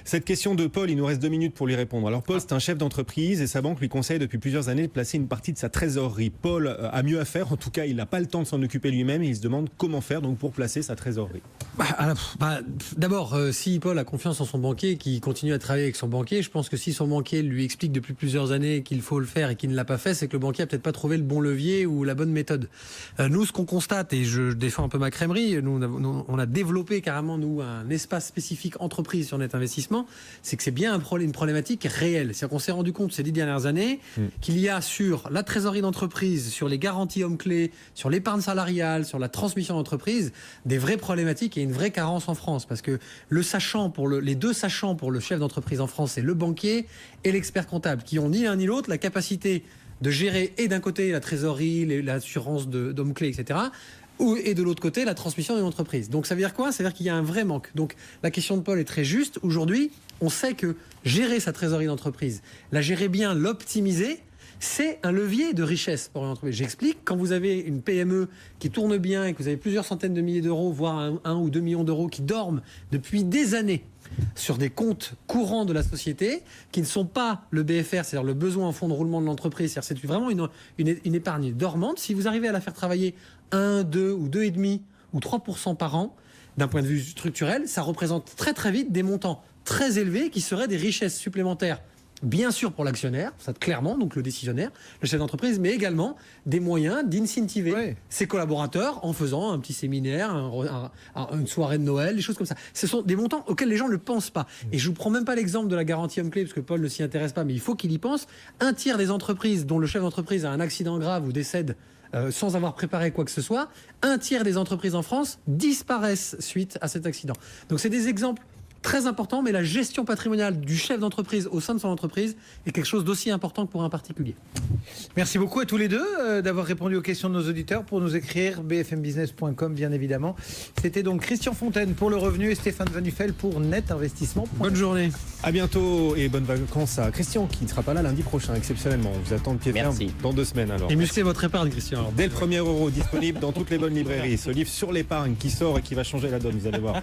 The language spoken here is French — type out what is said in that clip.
Cette question de Paul, il nous reste 2 minutes pour lui répondre. Alors Paul, c'est un chef d'entreprise et sa banque lui conseille depuis plusieurs années de placer une partie de sa trésorerie. Paul a mieux à faire, en tout cas il n'a pas le temps de s'en occuper lui-même et il se demande comment faire donc pour placer sa trésorerie. D'abord, si Paul a confiance en son banquier, qu'il continue à travailler avec son banquier, je pense que si son banquier lui explique depuis plusieurs années qu'il faut le faire et qu'il ne l'a pas fait, c'est que le banquier a peut-être pas trouvé le bon levier ou la bonne méthode. Nous, ce qu'on constate, et je défends un peu ma crèmerie, on a développé carrément un espace spécifique entreprise sur Net Investissement, c'est que c'est bien une problématique réelle. C'est-à-dire qu'on s'est rendu compte ces 10 dernières années qu'il y a sur la trésorerie d'entreprise, sur les garanties hommes-clés, sur l'épargne salariale, sur la transmission d'entreprise, des vraies problématiques et une vraie carence en France. Parce que les deux sachants pour le chef d'entreprise en France, c'est le banquier et l'expert comptable, qui ont ni l'un ni l'autre la capacité de gérer et d'un côté la trésorerie, l'assurance d'hommes-clés, etc., et de l'autre côté la transmission d'une entreprise. Donc ça veut dire quoi? Ça veut dire qu'il y a un vrai manque. Donc la question de Paul est très juste. Aujourd'hui, on sait que gérer sa trésorerie d'entreprise, la gérer bien, l'optimiser, c'est un levier de richesse pour une entreprise. J'explique, quand vous avez une PME qui tourne bien et que vous avez plusieurs centaines de milliers d'euros, voire 1 ou 2 millions d'euros qui dorment depuis des années sur des comptes courants de la société, qui ne sont pas le BFR, c'est-à-dire le besoin en fonds de roulement de l'entreprise, c'est vraiment une épargne dormante. Si vous arrivez à la faire travailler 1, 2 ou 2,5 ou 3% par an, d'un point de vue structurel, ça représente très très vite des montants très élevés qui seraient des richesses supplémentaires. Bien sûr pour l'actionnaire, ça clairement, donc le décisionnaire, le chef d'entreprise, mais également des moyens d'incentiver ses collaborateurs en faisant un petit séminaire, une soirée de Noël, des choses comme ça. Ce sont des montants auxquels les gens ne pensent pas. Et je ne vous prends même pas l'exemple de la garantie homme-clé, parce que Paul ne s'y intéresse pas, mais il faut qu'il y pense. Un tiers des entreprises dont le chef d'entreprise a un accident grave ou décède sans avoir préparé quoi que ce soit, un tiers des entreprises en France disparaissent suite à cet accident. Donc c'est des exemples très important, mais la gestion patrimoniale du chef d'entreprise au sein de son entreprise est quelque chose d'aussi important que pour un particulier. Merci beaucoup à tous les deux d'avoir répondu aux questions de nos auditeurs. Pour nous écrire, bfmbusiness.com bien évidemment. C'était donc Christian Fontaine pour Le Revenu et Stéphane Vanufel pour Net Investissement. Bonne journée. À bientôt et bonnes vacances à Christian qui ne sera pas là lundi prochain exceptionnellement. On vous attend de pied ferme dans 2 semaines alors. Et musclez votre épargne, Christian. Alors. Dès le 1er euro disponible dans toutes les bonnes librairies. Ce livre sur l'épargne qui sort et qui va changer la donne, vous allez voir.